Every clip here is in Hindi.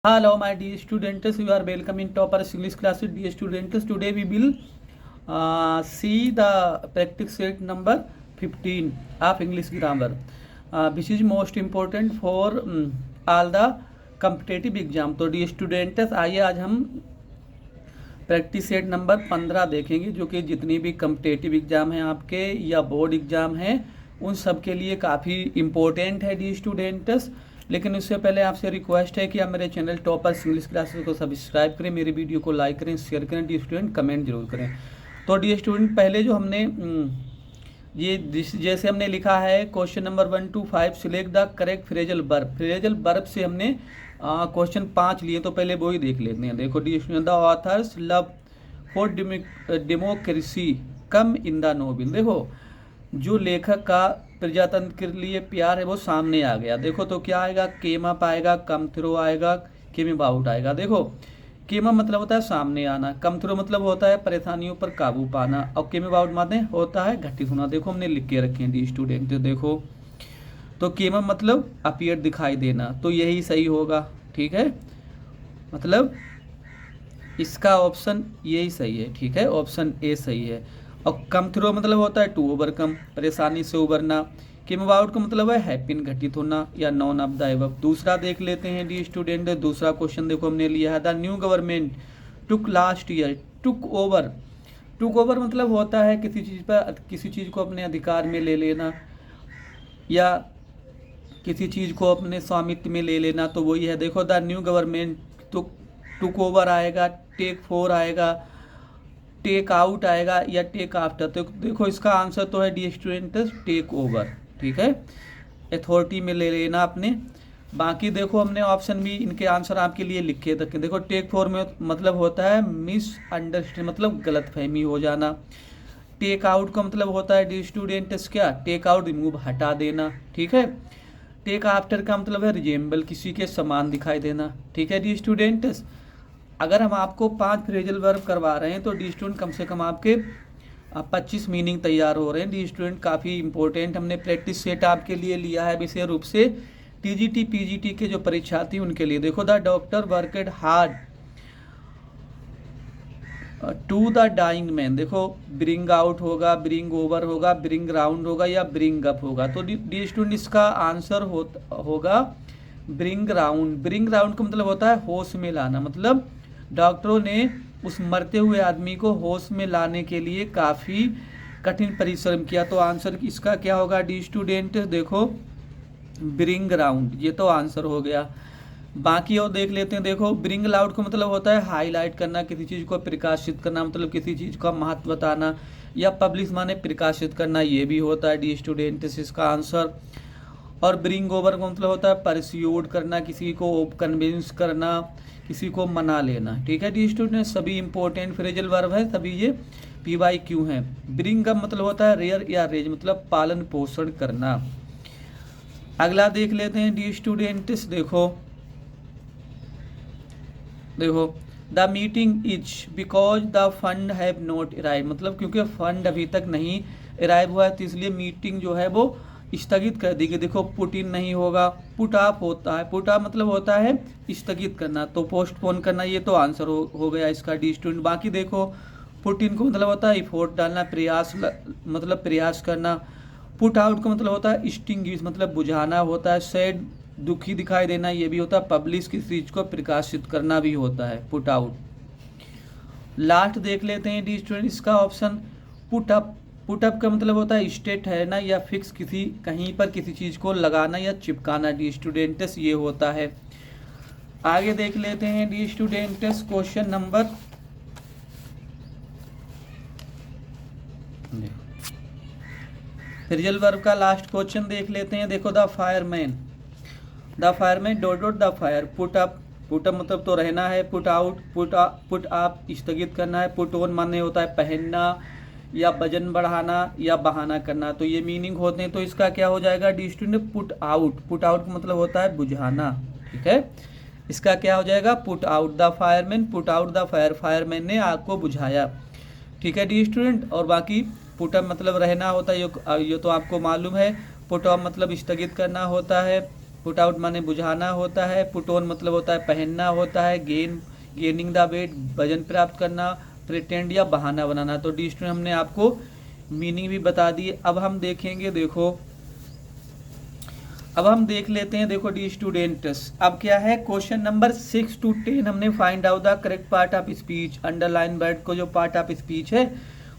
Hello, my dear students. You are welcome in Topper's English classes, dear students. Today we will see the practice set number 15 of English grammar, which is most important for all the competitive exam. तो dear students, आइए आज हम प्रैक्टिस सेट नंबर 15 देखेंगे, जो कि जितनी भी कम्पिटेटिव एग्जाम हैं आपके या बोर्ड एग्जाम हैं उन सब के लिए काफ़ी इम्पोर्टेंट है डी स्टूडेंट्स। लेकिन उससे पहले आपसे रिक्वेस्ट है कि आप मेरे चैनल टॉपर्स इंग्लिश क्लासेस को सब्सक्राइब करें, मेरी वीडियो को लाइक करें, शेयर करें, डी स्टूडेंट कमेंट जरूर करें। तो डी स्टूडेंट पहले जो हमने ये जैसे हमने लिखा है question number 1 to 5 select the correct phrasal verb. Phrasal verb से हमने क्वेश्चन 5 लिए, तो पहले वो ही देख लेते हैं। देखो dear student, the author's love for democracy come in the novel. देखो जो लेखक का प्रजातंत्र के लिए प्यार है वो सामने आ गया। देखो तो क्या आएगा, केम अप आएगा, कम थ्रो आएगा, केम अबाउट आएगा। देखो केम अप मतलब होता है सामने आना, कम थ्रो मतलब होता है परेशानियों पर काबू पाना, और केम अबाउट मतलब होता है घटित होना। देखो हमने लिख के रखे हैं डी स्टूडेंट। देखो तो केम अप मतलब अपीयर दिखाई देना, तो यही सही होगा। ठीक है, मतलब इसका ऑप्शन यही सही है। ठीक है, ऑप्शन ए सही है। और कम थ्रो मतलब होता है टू ओवरकम, परेशानी से उबरना। केम अबाउट का मतलब है हैप्पीन घटित होना या नॉन ऑफ द एबव। दूसरा देख लेते हैं डी स्टूडेंट। दूसरा क्वेश्चन देखो हमने लिया है, the new government took last year took over. Took over मतलब होता है किसी चीज़ पर, किसी चीज़ को अपने अधिकार में ले लेना या किसी चीज़ को अपने स्वामित्व में ले लेना, तो वही है। देखो the new government took over आएगा, टेक फोर आएगा, टेक आउट आएगा या टेक आफ्टर। तो देखो इसका आंसर तो है डी स्टूडेंट्स टेक ओवर। ठीक है, अथॉरिटी में ले लेना अपने। बाकी देखो हमने ऑप्शन भी इनके आंसर आपके लिए लिखे थे। देखो टेक फोर में मतलब होता है मिस अंडरस्टैंड, मतलब गलतफहमी हो जाना। टेक आउट का मतलब होता है डी स्टूडेंट्स क्या, टेक आउट रिमूव हटा देना। ठीक है, टेक आफ्टर का मतलब है रिजेम्बल, किसी के समान दिखाई देना। ठीक है डी स्टूडेंट्स, अगर हम आपको 5 फ्रेजल वर्ब करवा रहे हैं तो डी स्टूडेंट कम से कम आपके 25 मीनिंग तैयार हो रहे हैं। डी स्टूडेंट काफ़ी इंपॉर्टेंट हमने प्रैक्टिस सेट आपके लिए लिया है, विशेष रूप से टीजीटी पीजीटी के जो परीक्षार्थी उनके लिए। देखो the doctor worked hard to the dying man. देखो ब्रिंग आउट होगा, ब्रिंग ओवर होगा, ब्रिंग राउंड होगा या ब्रिंग अप होगा। तो डी स्टूडेंट इसका आंसर होगा ब्रिंग राउंड। ब्रिंग राउंड का मतलब होता है होश में लाना, मतलब डॉक्टरों ने उस मरते हुए आदमी को होश में लाने के लिए काफ़ी कठिन परिश्रम किया। तो आंसर इसका क्या होगा डी स्टूडेंट, देखो ब्रिंग राउंड, ये तो आंसर हो गया। बाकी और देख लेते हैं। देखो ब्रिंग लाउड का मतलब होता है हाईलाइट करना, किसी चीज़ को प्रकाशित करना, मतलब किसी चीज़ का महत्व बताना, या पब्लिश माने प्रकाशित करना, ये भी होता है डी स्टूडेंट इसका आंसर। और ब्रिंग ओवर का मतलब होता है परस्यूड करना, किसी को कन्विंस करना, किसी को मना लेना। ठीक है डी स्टूडेंट, सभी इंपॉर्टेंट फ्रेजल वर्ब है, सभी ये PYQ हैं। ब्रिंग अप मतलब होता है रेयर या रेज, मतलब पालन पोषण करना। अगला देख लेते हैं डी स्टूडेंट्स। देखो the meeting is because the fund have not arrive, मतलब क्योंकि फंड अभी तक नहीं अराइव हुआ है तो इसलिए मीटिंग जो है वो स्थगित कर दी गई। देखो पुट इन नहीं होगा, पुट अप होता है। पुट अप मतलब होता है स्थगित करना, तो पोस्टपोन करना, ये तो आंसर हो गया इसका डी स्टूडेंट। बाकी देखो पुट इन को मतलब होता है इफोर्ट डालना, प्रयास मतलब प्रयास करना। पुट आउट का मतलब होता है एक्सटिंग्विश, मतलब बुझाना होता है। सैड दुखी दिखाई देना, ये भी होता है। पब्लिश किसी चीज़ को प्रकाशित करना भी होता है पुट आउट। लास्ट देख लेते हैं डी स्टूडेंट, इसका option put up. Put up का मतलब होता है स्टे ठहरना या फिक्स, किसी कहीं पर किसी चीज़ को लगाना या चिपकाना डी स्टूडेंट्स, ये होता है। आगे देख लेते हैं D students question number, phrasal verb का लास्ट क्वेश्चन देख लेते हैं। देखो the fireman dot dot the fire. Put up मतलब तो रहना है। पुट आउट पुट आप स्थगित करना है। पुट ऑन माने होता है पहनना या वजन बढ़ाना या बहाना करना, तो ये मीनिंग होते हैं। तो इसका क्या हो जाएगा डी स्टूडेंट, पुट आउट का मतलब होता है बुझाना। ठीक है, इसका क्या हो जाएगा, put out the fireman, put out the fire, fireman ने आग को बुझाया। ठीक है डी स्टूडेंट। और बाकी पुट अप मतलब रहना होता है, ये तो आपको मालूम है। पुट ऑफ मतलब स्थगित करना होता है। पुट आउट माने बुझाना होता है, पुट ऑन मतलब होता है पहनना होता है, गेनिंग द वेट वजन प्राप्त करना, प्रिटेंड या बहाना बनाना। तो डी स्टूडेंट हमने आपको मीनिंग भी बता दी। अब हम देखेंगे, देखो अब हम देख लेते हैं, देखो डी स्टूडेंट्स अब क्या है क्वेश्चन नंबर 6 to 10 हमने find out the correct part of speech. Underline word को जो पार्ट ऑफ स्पीच है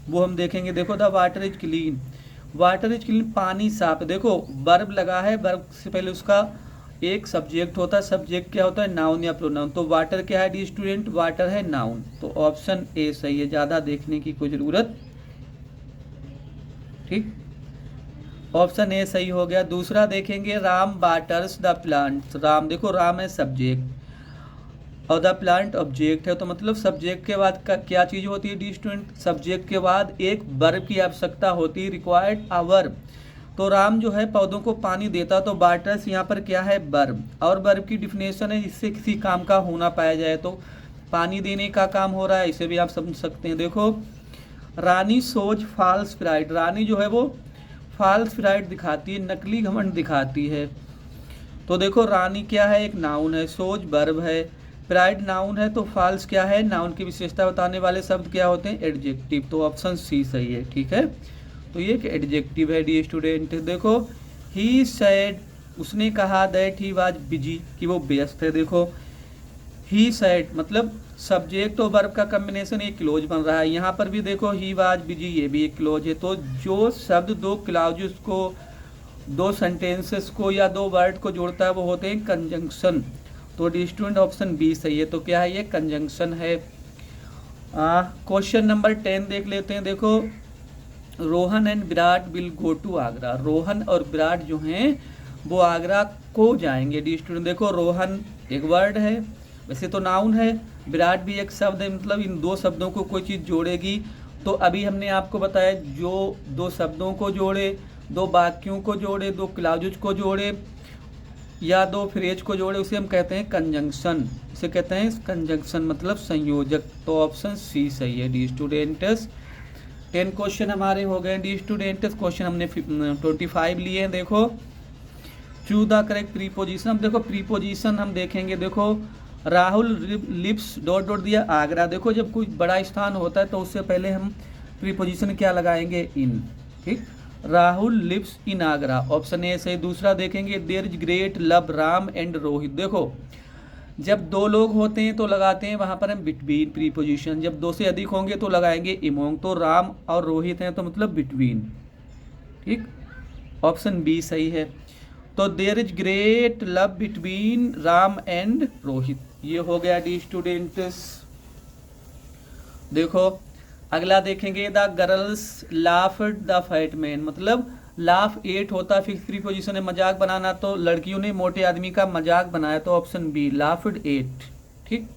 वो हम देखेंगे। देखो the water is clean, water is clean पानी साफ। देखो वर्ब लगा है, वर्ब से पहले उसका एक सब्जेक्ट होता है, सब्जेक्ट क्या होता है नाउन या प्रोनाउन। तो वाटर क्या है डी स्टूडेंट, वाटर है नाउन। तो ऑप्शन ए सही है, ज़्यादा देखने की कोई ज़रूरत, ठीक, ऑप्शन ए सही हो गया। दूसरा देखेंगे Ram waters the plant. Ram देखो राम है सब्जेक्ट और द प्लांट ऑब्जेक्ट है, तो मतलब सब्जेक्ट के बाद का क्या चीज़ होती है डी स्टूडेंट, सब्जेक्ट के बाद एक वर्ब की आवश्यकता होती है, रिक्वायर्ड अ वर्ब। तो राम जो है पौधों को पानी देता, तो वाटर्स यहाँ पर क्या है वर्ब, और वर्ब की डिफिनेशन है जिससे किसी काम का होना पाया जाए। तो पानी देने का काम हो रहा है, इसे भी आप समझ सकते हैं। देखो रानी सोज फॉल्स प्राइड, रानी जो है वो फॉल्स प्राइड दिखाती है, नकली घमंड दिखाती है। तो देखो रानी क्या है एक नाउन है, सोज वर्ब है, प्राइड नाउन है, तो फॉल्स क्या है नाउन की विशेषता बताने वाले शब्द क्या होते हैं एडजेक्टिव। तो ऑप्शन सी सही है, ठीक है। तो ये एक एडजेक्टिव है डी स्टूडेंट। देखो ही सेड उसने कहा, दैट ही वाज बिजी कि वो व्यस्त है। देखो ही सेड मतलब सब्जेक्ट और वर्ब का कॉम्बिनेशन एक क्लोज बन रहा है। यहाँ पर भी देखो ही वाज बिजी, ये भी एक क्लोज है। तो जो शब्द दो क्लाउजेस को, दो सेंटेंसेस को या दो वर्ड को जोड़ता है वो होते हैं कंजंक्शन। तो डी स्टूडेंट ऑप्शन बी सही है। तो क्या है ये कंजंक्शन है। क्वेश्चन नंबर 10 देख लेते हैं। देखो Rohan and Virat will go to Agra. Rohan और विराट जो हैं वो आगरा को जाएंगे। डी स्टूडेंट देखो रोहन एक वर्ड है, वैसे तो नाउन है, विराट भी एक शब्द है, मतलब इन दो शब्दों को कोई चीज़ जोड़ेगी। तो अभी हमने आपको बताया जो दो शब्दों को जोड़े, दो वाक्यों को जोड़े, दो क्लाउजेज को जोड़े या दो फ्रेज को जोड़े, उसे हम कहते हैं कंजंक्शन। इसे कहते हैं कंजंक्शन मतलब संयोजक। तो ऑप्शन सी सही है डी स्टूडेंट्स। 10 क्वेश्चन हमारे हो गए डी स्टूडेंट्स। क्वेश्चन हमने 25 लिए हैं। देखो चूज द करेक्ट प्रीपोजिशन। देखो प्रीपोजिशन हम देखेंगे। देखो राहुल लिव्स डॉट डॉट दिया आगरा। देखो जब कोई बड़ा स्थान होता है तो उससे पहले हम प्रीपोजिशन क्या लगाएंगे इन, ठीक। Rahul lives in Agra, option A सही। दूसरा देखेंगे there is great love Ram and Rohit. देखो जब दो लोग होते हैं तो लगाते हैं वहाँ पर हम बिटवीन प्रीपोजिशन, जब दो से अधिक होंगे तो लगाएंगे इमोंग। तो राम और रोहित हैं तो मतलब बिटवीन, ठीक, ऑप्शन बी सही है। तो there is great love between Ram and Rohit, ये हो गया डी स्टूडेंट्स। देखो अगला देखेंगे the girls laughed the fat man. मतलब लाफ 8 होता है फिक्स प्रीपोजिशन है, मजाक बनाना, तो लड़कियों ने मोटे आदमी का मजाक बनाया। तो ऑप्शन बी लाफ्ड 8, ठीक,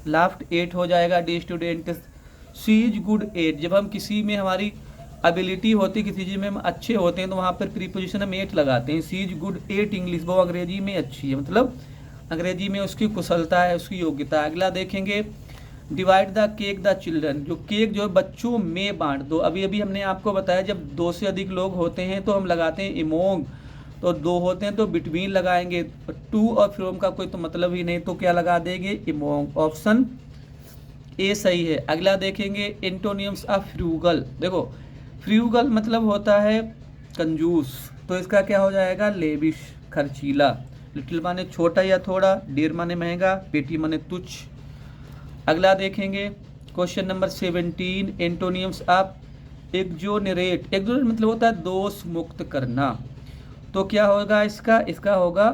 लाफ्ड 8 हो जाएगा the students. She is good 8, जब हम किसी में हमारी एबिलिटी होती है, किसी चीज़ में हम अच्छे होते हैं तो वहाँ पर प्रीपोजिशन हम 8 लगाते हैं। सी इज गुड 8 इंग्लिश, वो अंग्रेजी में अच्छी है, मतलब अंग्रेजी में उसकी कुशलता है, उसकी योग्यता। अगला देखेंगे divide the cake the children. जो केक जो बच्चों में बांट दो। अभी अभी हमने आपको बताया जब दो से अधिक लोग होते हैं तो हम लगाते हैं इमोंग, तो दो होते हैं तो बिटवीन लगाएंगे। टू और फ्रॉम का कोई तो मतलब ही नहीं, तो क्या लगा देंगे इमोंग, ऑप्शन ए सही है। अगला देखेंगे एंटोनियम्स ऑफ फ्रूगल। देखो फ्रूगल मतलब होता है कंजूस, तो इसका क्या हो जाएगा लेविश खर्चीला। लिटिल माने छोटा या थोड़ा, डेयर माने महंगा, पेटी माने तुच्छ। अगला देखेंगे question number 17 एंटोनियम्स of exonerate. Exonerate मतलब होता है दोष मुक्त करना। तो क्या होगा इसका होगा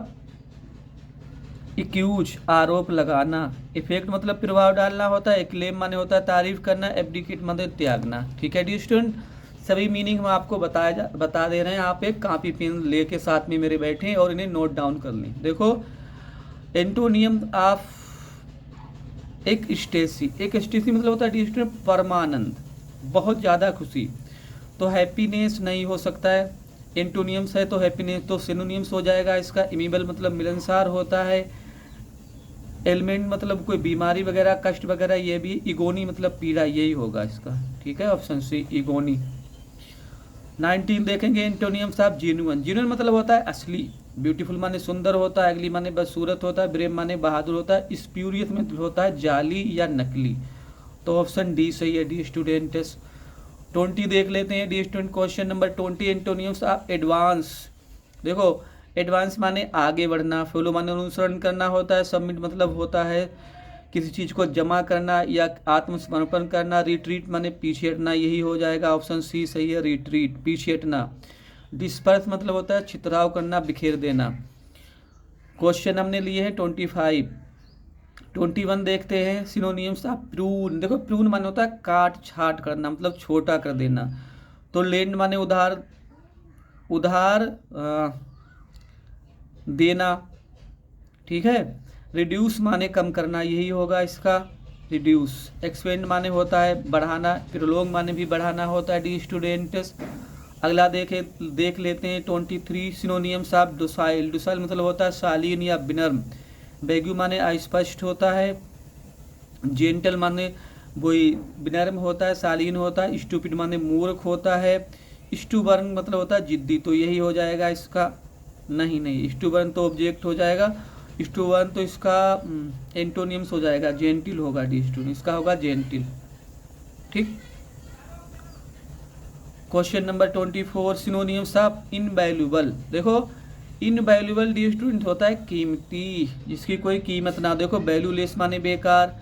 एक्यूज आरोप लगाना। इफेक्ट मतलब प्रभाव डालना होता है। क्लेम माने होता है तारीफ करना। एब्डिकेट माने त्यागना, ठीक है डी स्टूडेंट। सभी मीनिंग हम आपको बता दे रहे हैं। आप एक कॉपी पेन लेके साथ में मेरे बैठें और इन्हें नोट डाउन कर लें। देखो एंटोनियम ऑफ एक्सटेसी मतलब होता है डी स्टूडेंट परमानंद, बहुत ज़्यादा खुशी। तो हैप्पीनेस नहीं हो सकता है, एंटोनियम्स है तो हैप्पीनेस, तो सिनोनियम्स हो जाएगा इसका। इमेबल मतलब मिलनसार होता है। एलिमेंट मतलब कोई बीमारी वगैरह, कष्ट वगैरह, ये भी। इगोनी मतलब पीड़ा, यही होगा इसका, ठीक है, ऑप्शन सी इगोनी। 19 देखेंगे एंटोनियम्स ऑफ जेन्युइन। जेन्युइन मतलब होता है असली, ब्यूटीफुल माने सुंदर होता है, एगली माने बदसूरत होता है, ब्रेव माने बहादुर होता है, स्प्यूरियस में होता है जाली या नकली। तो ऑप्शन डी सही है डी स्टूडेंट्स। 20 देख लेते हैं dear student. Question number 20 antonyms of advance. देखो एडवांस माने आगे बढ़ना, फॉलो माने अनुसरण करना होता है, सबमिट मतलब होता है किसी चीज़ को जमा करना या आत्मसमर्पण करना, रिट्रीट माने पीछे हटना, यही हो जाएगा ऑप्शन सी सही है रिट्रीट, पीछे हटना। डिस्पर्स मतलब होता है छितराव करना, बिखेर देना। क्वेश्चन हमने लिए हैं 25। 21 देखते हैं सिनोनिम्स ऑफ प्रून। देखो प्रून माने होता है काट छाट करना, मतलब छोटा कर देना। तो लेंड माने उधार, उधार देना, ठीक है। रिड्यूस माने कम करना, यही होगा इसका रिड्यूस। एक्सपेंड माने होता है बढ़ाना, प्रोलोंग माने भी बढ़ाना होता है डी स्टूडेंट्स। अगला देख लेते हैं 23 सिनोनिम्स ऑफ डोसाइल। डोसाइल मतलब होता है शालीन या विनम्र। बेग्यू माने अस्पष्ट होता है। जेंटल माने वही विनम्र होता है, शालीन होता है। स्टूपिड माने मूर्ख होता है। स्टूबर्न मतलब होता है जिद्दी, तो यही हो जाएगा इसका, नहीं स्टूबर्न तो ऑब्जेक्ट हो जाएगा, स्टूबर्न तो इसका एंटोनिम्स हो जाएगा, जेंटिल होगा डी स्टूडेंट, इसका होगा जेंटिल, ठीक। Question number 24 synonyms of invaluable. देखो इनवैल्यूएबल डी स्टूडेंट होता है कीमती, जिसकी कोई कीमत ना। देखो वैल्यूलेस माने बेकार,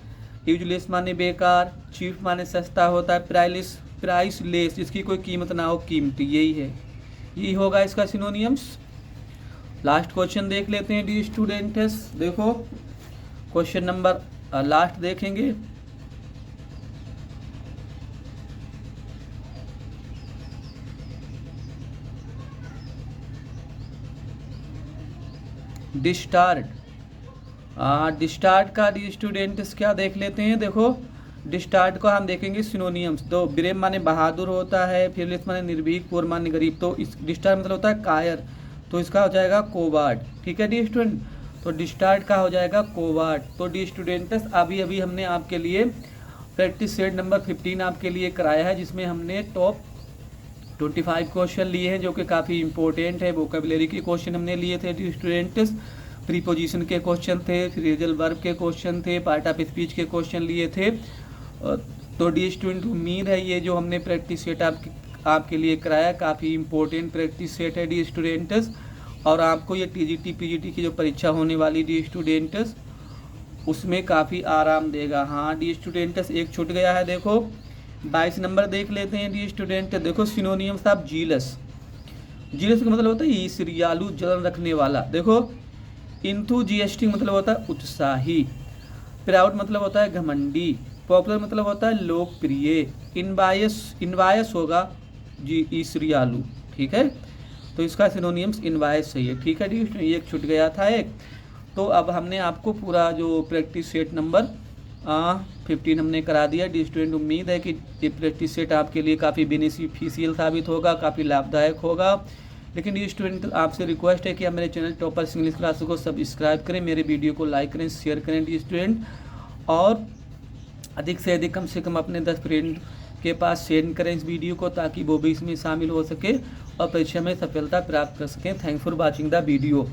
यूजलेस माने बेकार, चीप माने सस्ता होता है, प्राइसलेस जिसकी कोई कीमत ना हो, कीमती, यही होगा इसका सिनोनिम्स। लास्ट क्वेश्चन देख लेते हैं डी स्टूडेंट्स। देखो क्वेश्चन नंबर लास्ट देखेंगे। डिस्टार्ट। डिस्टार्ट का डी स्टूडेंट्स क्या देख लेते हैं। देखो डिस्टार्ट को हम देखेंगे सिनोनियम्स। तो ब्रेव माने बहादुर होता है, फियरलेस माने निर्भीक, पोर माने गरीब। तो इस डिस्टार्ट मतलब होता है कायर, तो इसका हो जाएगा कोवार्ड, ठीक है डी स्टूडेंट। तो डिस्टार्ट का हो जाएगा कोवार्ड। तो डी स्टूडेंट्स अभी हमने आपके लिए प्रैक्टिस सेट नंबर 15 आपके लिए कराया है, जिसमें हमने टॉप 25 क्वेश्चन लिए हैं जो कि काफ़ी इंपॉर्टेंट है। वोकेबुलरी के क्वेश्चन हमने लिए थे डी स्टूडेंट्स, प्रीपोजिशन के क्वेश्चन थे, फ्रेजल वर्ब के क्वेश्चन थे, पार्ट ऑफ स्पीच के क्वेश्चन लिए थे। तो डी स्टूडेंट उम्मीद है ये जो हमने प्रैक्टिस सेट आपके लिए कराया काफ़ी इंपॉर्टेंट प्रैक्टिस सेट है डी स्टूडेंट्स, और आपको ये टीजीटी पीजीटी की जो परीक्षा होने वाली डी स्टूडेंट्स उसमें काफ़ी आराम देगा। हाँ डी स्टूडेंट्स एक छूट गया है, देखो 22 नंबर देख लेते हैं डी स्टूडेंट। देखो सिनोनिम्स ऑफ जीलस। जीलस का मतलब होता है ईर्ष्यालु, जलन रखने वाला। देखो इंथुजियास्टिक मतलब होता है उत्साही, प्राउड मतलब होता है घमंडी, पॉपुलर मतलब होता है लोकप्रिय, इनवायस होगा जी ईर्ष्यालु, ठीक है। तो इसका सिनोनिम्स इनवायस सही है, ठीक है डी स्टूडेंट। एक छूट गया था एक। तो अब हमने आपको पूरा जो प्रैक्टिस सेट नंबर 15 हमने करा दिया डी स्टूडेंट। उम्मीद है कि ये प्रैक्टिस सेट आपके लिए काफ़ी बेनिफिशियल साबित होगा, काफ़ी लाभदायक होगा। लेकिन डी स्टूडेंट आपसे रिक्वेस्ट है कि आप मेरे चैनल टॉपर्स इंग्लिश क्लास को सब्सक्राइब करें, मेरे वीडियो को लाइक करें, शेयर करें डी स्टूडेंट, और अधिक से अधिक कम से कम अपने 10 फ्रेंड के पास शेयर करें इस वीडियो को, ताकि वो भी इसमें शामिल हो सके और परीक्षा में सफलता प्राप्त कर सकें। Thanks for watching the video.